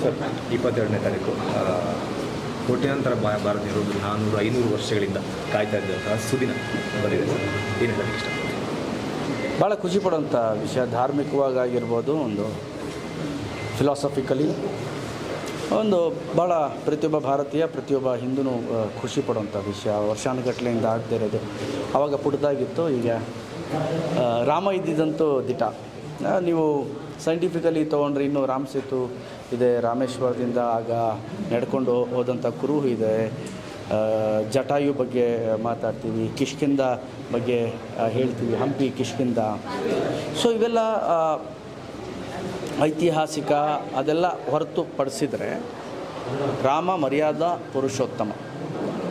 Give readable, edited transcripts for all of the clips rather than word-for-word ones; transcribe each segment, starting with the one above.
Sir 22ನೇ ತಾರೀಕು ಕೋಟ್ಯಾಂತರ ಭಾರತೀಯರು 400-500 ವರ್ಷಗಳಿಂದ ಕಾಯ್ತಾ ಇದ್ದಂತಹ ಸುದಿನ ಬಂದಿದೆ ಸರ್. ಏನು ಹೇಳೋಕ್ಕೆ ಇಷ್ಟ? ಭಾಳ ಖುಷಿ ಪಡೋಂಥ ವಿಷಯ. ಧಾರ್ಮಿಕವಾಗಿರ್ಬೋದು, ಒಂದು ಫಿಲಾಸಫಿಕಲಿ ಒಂದು ಭಾಳ ಪ್ರತಿಯೊಬ್ಬ ಭಾರತೀಯ ಪ್ರತಿಯೊಬ್ಬ ಹಿಂದೂ ಖುಷಿ ಪಡೋಂಥ ವಿಷಯ. ವರ್ಷಾನುಗಟ್ಟಲೆಯಿಂದ ಆಗದೇ ಇರೋದು. ಆವಾಗ ಪುಟ್ಟದಾಗಿತ್ತು, ಈಗ ರಾಮ ಇದ್ದಿದ್ದಂತೂ ದಿಟ. ನೀವು ಸೈಂಟಿಫಿಕಲಿ ತೊಗೊಂಡ್ರೆ ಇನ್ನೂ ರಾಮ ಸೇತು ಇದೆ, ರಾಮೇಶ್ವರದಿಂದ ಆಗ ನಡ್ಕೊಂಡು ಹೋದಂಥ ಕುರುಹು ಇದೆ, ಜಟಾಯು ಬಗ್ಗೆ ಮಾತಾಡ್ತೀವಿ, ಕಿಷ್ಕಿಂಧ ಬಗ್ಗೆ ಹೇಳ್ತೀವಿ, ಹಂಪಿ ಕಿಷ್ಕಿಂಧ. ಸೊ ಇವೆಲ್ಲ ಐತಿಹಾಸಿಕ, ಅದೆಲ್ಲ ಹೊರತುಪಡಿಸಿದರೆ ರಾಮ ಮರ್ಯಾದಾ ಪುರುಷೋತ್ತಮ,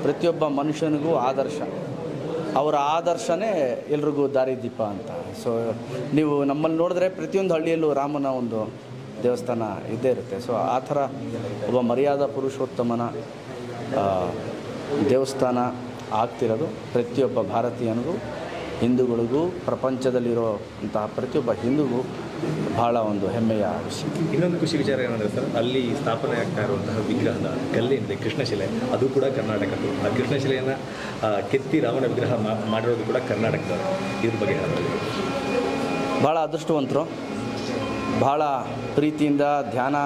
ಪ್ರತಿಯೊಬ್ಬ ಮನುಷ್ಯನಿಗೂ ಆದರ್ಶ. ಅವರ ಆದರ್ಶನೇ ಎಲ್ರಿಗೂ ದಾರಿದೀಪ ಅಂತ. ಸೊ ನೀವು ನಮ್ಮಲ್ಲಿ ನೋಡಿದ್ರೆ ಪ್ರತಿಯೊಂದು ಹಳ್ಳಿಯಲ್ಲೂ ರಾಮನ ಒಂದು ದೇವಸ್ಥಾನ ಇದ್ದೇ ಇರುತ್ತೆ. ಸೊ ಆ ಥರ ಒಬ್ಬ ಮರ್ಯಾದಾ ಪುರುಷೋತ್ತಮನ ದೇವಸ್ಥಾನ ಆಗ್ತಿರೋದು ಪ್ರತಿಯೊಬ್ಬ ಭಾರತೀಯನಿಗೂ, ಹಿಂದೂಗಳಿಗೂ, ಪ್ರಪಂಚದಲ್ಲಿರೋ ಅಂತಹ ಪ್ರತಿಯೊಬ್ಬ ಹಿಂದೂಗೂ ಭಾಳ ಒಂದು ಹೆಮ್ಮೆಯ ವಿಷಯ. ಇನ್ನೊಂದು ಖುಷಿ ವಿಚಾರ ಏನಂದರೆ ಸರ್, ಅಲ್ಲಿ ಸ್ಥಾಪನೆ ಆಗ್ತಾ ಇರುವಂತಹ ವಿಗ್ರಹದ ಕಲ್ಲಿನಿದೆ, ಕೃಷ್ಣಶಿಲೆ, ಅದು ಕೂಡ ಕರ್ನಾಟಕದ್ದು. ಆ ಕೃಷ್ಣಶಿಲೆಯನ್ನು ಕೆತ್ತಿ ರಾಮನ ವಿಗ್ರಹ ಮಾಡಿರೋದು ಕೂಡ ಕರ್ನಾಟಕದವರು. ಇದ್ರ ಬಗ್ಗೆ ಹೇಳೋದು ಭಾಳ ಅದೃಷ್ಟವಂತರು. ಭಾಳ ಪ್ರೀತಿಯಿಂದ ಧ್ಯಾನ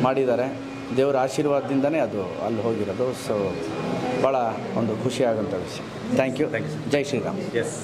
ಮಾಡಿದ್ದಾರೆ. ದೇವರ ಆಶೀರ್ವಾದದಿಂದನೇ ಅದು ಅಲ್ಲಿ ಹೋಗಿರೋದು. ಸೊ ಭಾಳ ಒಂದು ಖುಷಿಯಾಗೋಂಥ ವಿಷಯ. Thank you. ಜೈ ಶ್ರೀರಾಮ್. ಎಸ್.